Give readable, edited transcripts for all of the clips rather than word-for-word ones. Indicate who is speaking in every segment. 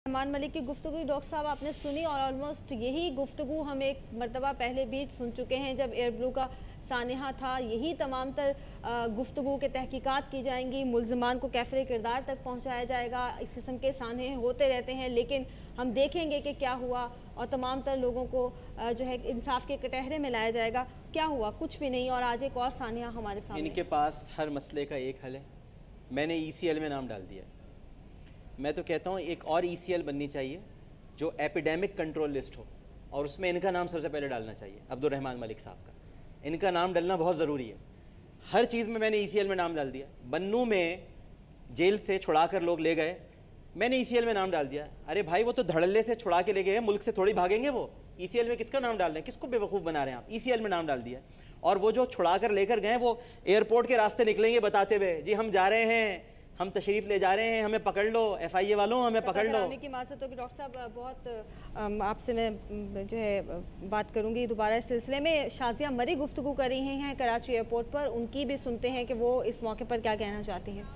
Speaker 1: रहमान मलिक की गुफ्तगू डॉक्टर साहब आपने सुनी और ऑलमोस्ट यही गुफ्तगू हम एक मरतबा पहले भी सुन चुके हैं जब एयर ब्लू का सानिहा था। यही तमाम तर गुफ्तगू के तहकीकात की जाएंगी, मुल्ज़मान को कैफ़रे किरदार तक पहुंचाया जाएगा। इस किस्म के सानहे होते रहते हैं, लेकिन हम देखेंगे कि क्या हुआ और तमाम तर लोगों को जो है इंसाफ के कटहरे में लाया जाएगा। क्या हुआ? कुछ भी नहीं। और आज एक और सानिहा हमारे सामने।
Speaker 2: इनके पास हर मसले का एक हल है। मैंने ECL में नाम डाल दिया। मैं तो कहता हूँ एक और ECL बननी चाहिए जो एपिडेमिक कंट्रोल लिस्ट हो, और उसमें इनका नाम सबसे पहले डालना चाहिए, अब्दुल रहमान मलिक साहब का। इनका नाम डलना बहुत ज़रूरी है। हर चीज़ में मैंने ECL में नाम डाल दिया। बन्नू में जेल से छुड़ा कर लोग ले गए, मैंने ECL में नाम डाल दिया। अरे भाई, वो तो धड़ल्ले से छुड़ा के ले गए, मुल्क से थोड़ी भागेंगे वो। ECL में किसका नाम डाल रहे हैं? किसको बेवकूफ़ बना रहे हैं आप? ECL में नाम डाल दिया। और वो जो छुड़ा कर लेकर गए वो एयरपोर्ट के रास्ते निकलेंगे बताते हुए, जी हम जा रहे हैं, हम तशरीफ़ ले जा रहे हैं, हमें पकड़ लो, FIA वालों हमें पकड़ लो।
Speaker 1: की माज़रत हो कि डॉक्टर साहब बहुत आपसे मैं जो है बात करूंगी दोबारा इस सिलसिले में। शाज़िया मरी गुफ्तगू कर रही हैं कराची एयरपोर्ट पर, उनकी भी सुनते हैं कि वो इस मौके पर क्या कहना चाहती हैं।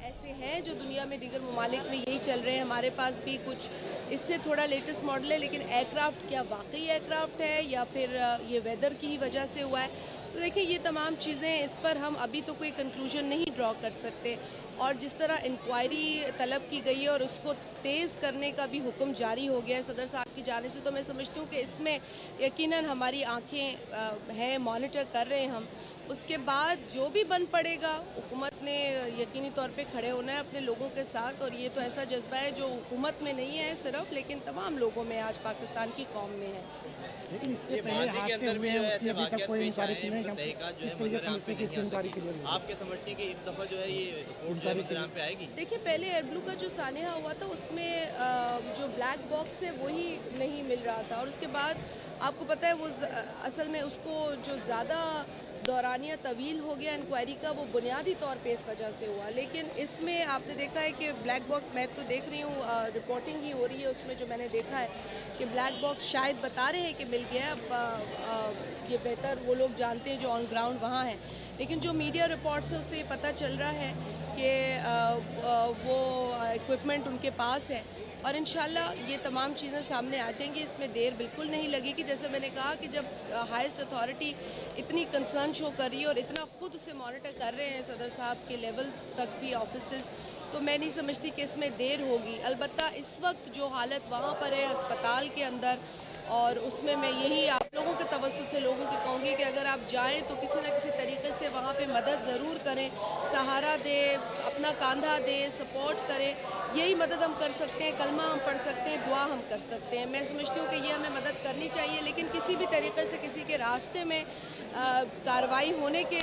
Speaker 3: ऐसे हैं जो दुनिया में दीगर ममालिक में यही चल रहे हैं, हमारे पास भी कुछ इससे थोड़ा लेटेस्ट मॉडल है, लेकिन एयरक्राफ्ट क्या वाकई एयरक्राफ्ट है या फिर ये वेदर की ही वजह से हुआ है? तो देखिए, ये तमाम चीज़ें, इस पर हम अभी तो कोई कंक्लूजन नहीं ड्रॉ कर सकते। और जिस तरह इंक्वायरी तलब की गई है और उसको तेज़ करने का भी हुक्म जारी हो गया है सदर साहब की जानिब से, तो मैं समझती हूँ कि इसमें यकीनन हमारी आंखें हैं, मॉनिटर कर रहे हैं हम। उसके बाद जो भी बन पड़ेगा, हुकूमत ने यकीनी तौर पे खड़े होना है अपने लोगों के साथ। और ये तो ऐसा जज्बा है जो हुकूमत में नहीं है सिर्फ, लेकिन तमाम लोगों में, आज पाकिस्तान की कौम में है।
Speaker 4: लेकिन इससे पहले हादसे हुए हैं, उसकी अभी तक कोई इंक्वायरी नहीं है। इस तरीके समझते कि इसकी इंक्वायरी के लिए
Speaker 5: आपके समझते कि इस दफा जो है ये रिपोर्ट पे आएगी?
Speaker 3: देखिए, पहले एयर ब्लू का जो सानिहा हुआ था उसमें जो ब्लैक बॉक्स है वही नहीं मिल रहा था। और उसके बाद आपको पता है वो असल में उसको जो ज़्यादा दौरानिया तवील हो गया इंक्वायरी का, वो बुनियादी तौर पे इस वजह से हुआ। लेकिन इसमें आपने देखा है कि ब्लैक बॉक्स, मैं तो देख रही हूँ रिपोर्टिंग ही हो रही है उसमें, जो मैंने देखा है कि ब्लैक बॉक्स शायद बता रहे हैं कि मिल गया। अब ये बेहतर वो लोग जानते हैं जो ऑन ग्राउंड वहाँ हैं, लेकिन जो मीडिया रिपोर्ट से उससे पता चल रहा है कि वो इक्विपमेंट उनके पास है। और इंशाल्लाह ये तमाम चीज़ें सामने आ जाएंगी, इसमें देर बिल्कुल नहीं लगेगी। जैसे मैंने कहा कि जब हाईएस्ट अथॉरिटी इतनी कंसर्न शो कर रही है और इतना खुद उसे मॉनिटर कर रहे हैं सदर साहब के लेवल तक भी ऑफिसेस, तो मैं नहीं समझती कि इसमें देर होगी। अलबत्ता इस वक्त जो हालत वहाँ पर है अस्पताल के अंदर, और उसमें मैं यही आप लोगों के तवज्जुह से लोगों को कहूँगी कि अगर आप जाएं तो किसी न किसी तरीके से वहाँ पे मदद ज़रूर करें, सहारा दें, अपना कांधा दें, सपोर्ट करें। यही मदद हम कर सकते हैं, कलमा हम पढ़ सकते हैं, दुआ हम कर सकते हैं। मैं समझती हूँ कि ये हमें मदद करनी चाहिए, लेकिन किसी भी तरीके से किसी के रास्ते में कार्रवाई होने के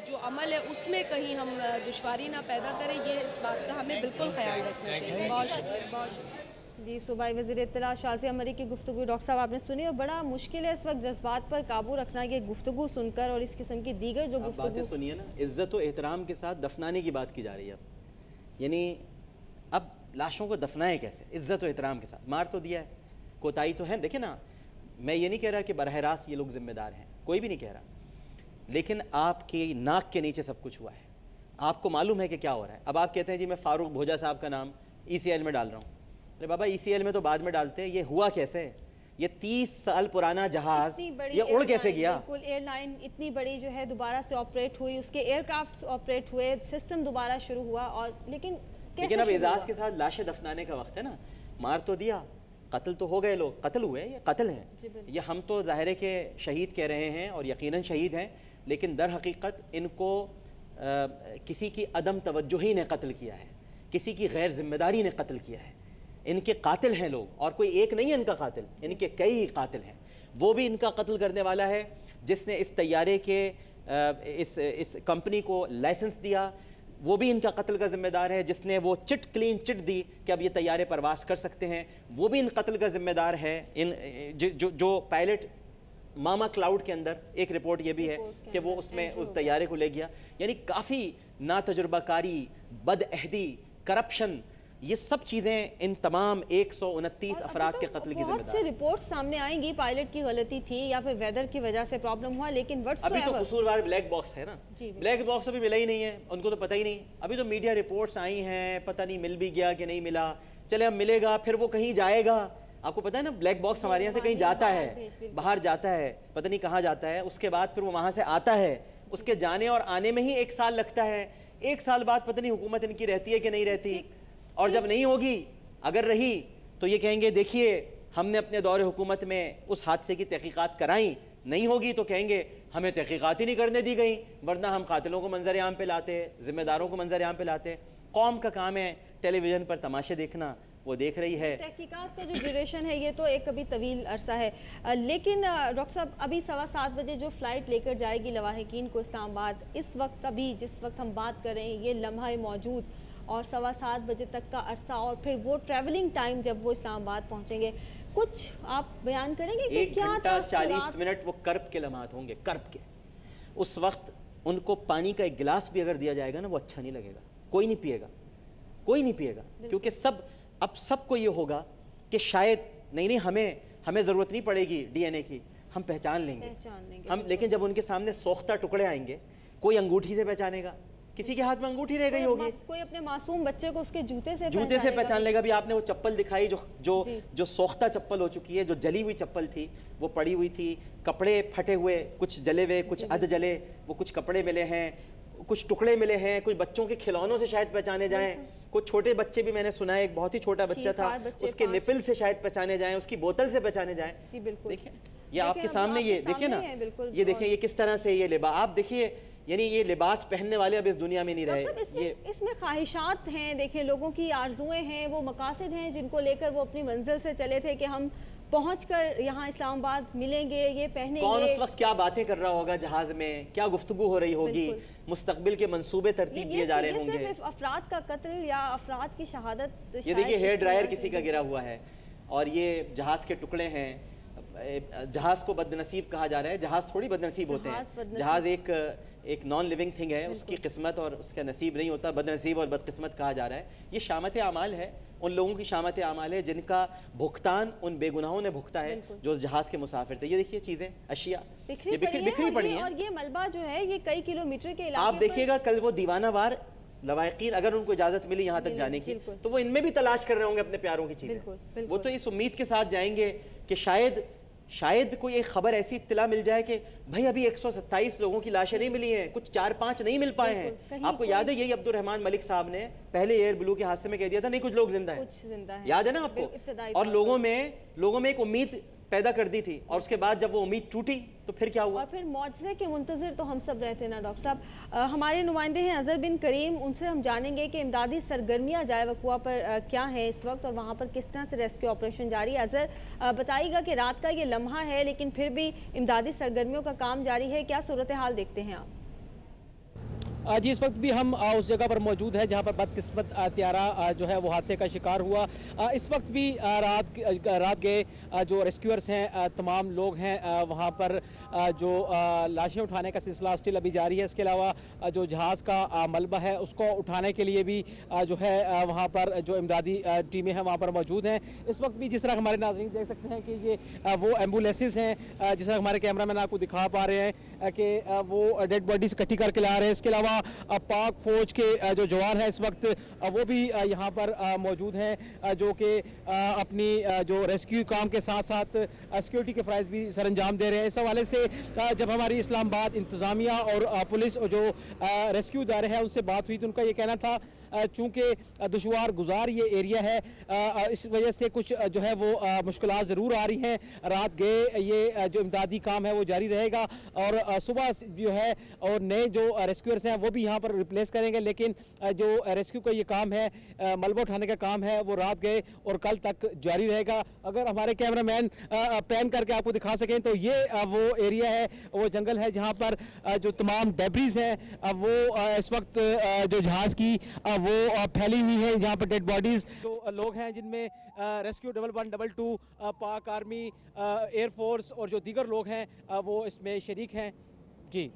Speaker 3: जो अमल है उसमें कहीं हम दुश्वारी ना पैदा करें, ये इस बात का हमें बिल्कुल ख्याल रखना चाहिए। बहुत शुक्रिया, बहुत शुक्रिया।
Speaker 1: जी, सूबाई वज़ीर इत्तला शाज़िया मरी की गुफ्तगू डॉक्टर साहब आपने सुनी। और बड़ा मुश्किल है इस वक्त जज्बात पर काबू रखना, ये गुफ्तगू सुनकर और इस किस्म की दीगर जो गुफ्तगू
Speaker 2: सुनिए ना, इज़्ज़त और एहतराम के साथ दफनाने की बात की जा रही है। यानी अब लाशों को दफनाएं कैसे? इज़्ज़त और एहतराम के साथ। मार तो दिया है, कोताही तो है। देखिए ना, मैं ये नहीं कह रहा कि बरह रास्त ये लोग जिम्मेदार हैं, कोई भी नहीं कह रहा, लेकिन आपकी नाक के नीचे सब कुछ हुआ है, आपको मालूम है कि क्या हो रहा है। अब आप कहते हैं जी मैं फारूक भोजा साहब का नाम ECL में डाल रहा हूँ। अरे बाबा, ECL में तो बाद में डालते हैं। ये हुआ कैसे? ये 30 साल पुराना जहाज ये उड़ कैसे गया?
Speaker 1: बिल्कुल, एयरलाइन इतनी बड़ी जो है दोबारा से ऑपरेट हुई, उसके एयरक्राफ्ट ऑपरेट हुए, सिस्टम दोबारा शुरू हुआ। और लेकिन
Speaker 2: अब एजाज के साथ लाशें दफनाने का वक्त है ना। मार तो दिया, कत्ल तो हो गए लोग, कत्ल हुए, ये कत्ल हैं। ये हम तो ज़ाहिर है कि शहीद कह रहे हैं और यकीनन शहीद हैं, लेकिन दर हकीकत इनको किसी की अदम तवज्जुही ने कत्ल किया है, किसी की गैर जिम्मेदारी ने कत्ल किया है। इनके कातिल हैं लोग, और कोई एक नहीं है इनका कातिल, इनके कई कातिल हैं। वो भी इनका कत्ल करने वाला है जिसने इस तैयारे के इस कंपनी को लाइसेंस दिया, वो भी इनका कत्ल का जिम्मेदार है। जिसने वो क्लीन चिट दी कि अब ये तैयारे परवास कर सकते हैं, वो भी इन कत्ल का जिम्मेदार है। जो पायलट मामा क्लाउड के अंदर एक रिपोर्ट ये भी है कि वो उसमें उस तैयारे को ले गया। यानी काफ़ी नातजुर्बाकारी, बदअहदी, करप्शन, ये सब चीज़ें इन तमाम 129 अफराद के कत्ल की जिम्मेदार।
Speaker 1: बहुत से रिपोर्ट सामने आएंगी, पायलट की गलती थी या फिर वेदर की वजह से प्रॉब्लम हुआ, लेकिन
Speaker 2: अभी तो कसूरवार ब्लैक बॉक्स है ना। ब्लैक बॉक्स अभी मिला ही नहीं है, उनको तो पता ही नहीं। अभी तो मीडिया रिपोर्ट्स आई हैं, पता नहीं मिल भी गया कि नहीं मिला, चले अब मिलेगा, फिर वो कहीं जाएगा। आपको पता है ना, ब्लैक बॉक्स हमारे यहाँ से कहीं जाता है, बाहर जाता है, पता नहीं कहाँ जाता है, उसके बाद फिर वो वहाँ से आता है, उसके जाने और आने में ही 1 साल लगता है। 1 साल बाद पता नहीं हुकूमत इनकी रहती है कि नहीं रहती, और जब नहीं होगी, अगर रही तो ये कहेंगे देखिए हमने अपने दौरे हुकूमत में उस हादसे की तहकीकात कराई, नहीं होगी तो कहेंगे हमें तहकीकात ही नहीं करने दी गई, वरना हम कातिलों को मंजर आम पे लाते, जिम्मेदारों को मंजर आम पे लाते। कौम का काम है टेलीविज़न पर तमाशे देखना, वो देख रही है।
Speaker 1: तहकीकात का जो ड्यूरेशन है ये तो एक कभी तवील अरसा है, लेकिन डॉक्टर साहब अभी 7:15 बजे जो फ़्लाइट लेकर जाएगी लवाहिकीन को इस्लामाबाद, इस वक्त अभी जिस वक्त हम बात कर रहे हैं ये लम्हा मौजूद और 7:15 बजे तक का अरसा, और फिर वो ट्रैवलिंग टाइम जब वो इस्लामाबाद पहुँचेंगे, कुछ आप बयान करेंगे कि
Speaker 2: 1 घंटा 40 मिनट वो कर्ब के लम्हात होंगे, कर्ब के। उस वक्त उनको पानी का एक गिलास भी अगर दिया जाएगा ना, वो अच्छा नहीं लगेगा, कोई नहीं पिएगा, कोई नहीं पिएगा, क्योंकि अब सबको ये होगा कि शायद नहीं हमें ज़रूरत नहीं पड़ेगी डीएनए की, हम पहचान लेंगे हम। लेकिन जब उनके सामने सोख्ता टुकड़े आएंगे, कोई अंगूठी से पहचानेगा, किसी के हाथ में अंगूठी रह गई होगी,
Speaker 1: कोई अपने मासूम बच्चे को उसके जूते से
Speaker 2: पहचान लेगा। भी आपने वो चप्पल दिखाई जो सोख्ता चप्पल हो चुकी है, जो जली हुई चप्पल थी, वो पड़ी हुई थी, कपड़े फटे हुए, कुछ जले हुए, कुछ अध जले, वो कुछ कपड़े मिले हैं, कुछ टुकड़े मिले हैं, कुछ बच्चों के खिलौनों से शायद पहचाने जाएं, कुछ छोटे बच्चे भी मैंने सुना है, एक बहुत ही छोटा बच्चा था, उसके निपल से शायद पहचाने जाएं, उसकी बोतल से पहचाने जाएं। देखिए ये आपके सामने, ये देखिए ना, ये देखिए ये किस तरह से ये लिबास, आप देखिए, यानी ये लिबास पहनने वाले अब इस दुनिया में नहीं रहे।
Speaker 1: इसमें ख्वाहिशात हैं, देखिए लोगों की आरजुएं हैं, वो मकासद हैं जिनको लेकर वो अपनी मंजिल से चले थे कि हम पहुंचकर यहाँ इस्लामाबाद मिलेंगे, ये पहनेंगे।
Speaker 2: कौन उस वक्त क्या बातें कर रहा होगा जहाज में, क्या गुफ्तगू हो रही होगी, मुस्तकबिल के मंसूबे तरतीब दिए जा रहे होंगे।
Speaker 1: सिर्फ अफराद का कत्ल या अफराद की शहादत,
Speaker 2: ये देखिए हेयर ड्रायर किसी का गिरा हुआ है, और ये जहाज के टुकड़े हैं। जहाज को बदनसीब कहा जा रहा है, जहाज थोड़ी बदनसीब होते हैं, जहाज एक नॉन लिविंग थिंग है, उसकी किस्मत और उसका नसीब नहीं होता, बदनसीब और बदकिस्मत कहा जा रहा है। ये शामत आमाल है, उन लोगों की शामत आमाल है जिनका भुगतान उन बेगुनाहों ने भुगता है जो उस जहाज के मुसाफिर थे। ये देखिए चीज़ें, अशिया बिखरी पड़ी हैं,
Speaker 1: और ये मलबा जो है ये कई किलोमीटर के इलाके
Speaker 2: आप देखिएगा। कल वो दीवानावार लवाहिकीन, अगर उनको इजाज़त मिली यहाँ तक जाने की, तो वो इनमें भी तलाश कर रहे होंगे अपने प्यारों की चीज़ें। वो तो इस उम्मीद के साथ जाएंगे कि शायद कोई एक खबर ऐसी इत्तला मिल जाए कि भाई अभी 127 लोगों की लाशें नहीं मिली हैं, कुछ 4-5 नहीं मिल पाए हैं। आपको याद है यही अब्दुर्रहमान मलिक साहब ने पहले एयर ब्लू के हादसे में कह दिया था, नहीं कुछ लोग जिंदा हैं, याद है ना आपको। और लोगों में एक उम्मीद पैदा कर दी थी, और उसके बाद जब वो उम्मीद टूटी तो फिर क्या हुआ।
Speaker 1: और फिर मौजज़े के मुंतज़िर तो हम सब रहते ना डॉक्टर साहब। हमारे नुमाइंदे हैं अज़हर बिन करीम, उनसे हम जानेंगे कि इमदादी सरगर्मियाँ जाए वक़ुआ पर क्या है इस वक्त, और वहाँ पर किस तरह से रेस्क्यू ऑपरेशन जारी है। अज़हर बताइएगा कि रात का ये लम्हा है लेकिन फिर भी इमदादी सरगर्मियों का काम जारी है, क्या सूरत हाल देखते हैं आप?
Speaker 4: जी, इस वक्त भी हम उस जगह पर मौजूद है जहां पर बदकिस्मत त्यारा जो है वो हादसे का शिकार हुआ। इस वक्त भी रात के जो रेस्क्यूअर्स हैं, तमाम लोग हैं वहां पर, जो लाशें उठाने का सिलसिला स्टिल अभी जारी है। इसके अलावा जो जहाज़ का मलबा है उसको उठाने के लिए भी जो है वहां पर जो इमदादी टीमें हैं वहां पर मौजूद हैं। इस वक्त भी जिस तरह हमारे नाज़रीन देख सकते हैं कि ये वो एम्बुलेंसेस हैं, जिस तरह हमारे कैमरामैन आपको दिखा पा रहे हैं कि वो डेड बॉडीज इकट्ठी करके ला रहे हैं। इसके अलावा पाक फौज के जो जवान हैं इस वक्त वो भी यहाँ पर मौजूद हैं, जो कि अपनी जो रेस्क्यू काम के साथ साथ सिक्योरिटी के फ़राइज़ भी सरअंजाम दे रहे हैं। इस हवाले से जब हमारी इस्लामाबाद इंतज़ामिया और पुलिस और जो रेस्क्यू इदारे हैं उनसे बात हुई तो उनका ये कहना था चूँकि दुश्वार गुजार ये एरिया है, इस वजह से कुछ जो है वो मुश्किलात ज़रूर आ रही हैं। रात गए ये जो इमदादी काम है वो जारी रहेगा, और सुबह जो है और नए जो रेस्क्यूअर्स हैं वो भी यहाँ पर रिप्लेस करेंगे, लेकिन जो रेस्क्यू का ये काम है, मलबा उठाने का काम है, वो रात गए और कल तक जारी रहेगा। अगर हमारे कैमरामैन पैन करके आपको दिखा सकें तो ये वो एरिया है, वो जंगल है जहाँ पर जो तमाम डेब्रीज हैं वो इस वक्त जो जहाज़ की वो फैली हुई है, जहाँ पर डेड बॉडीज जो लोग हैं जिनमें रेस्क्यू 1122 पाक आर्मी, एयरफोर्स और जो दीगर लोग हैं वो इसमें शरीक हैं। जी।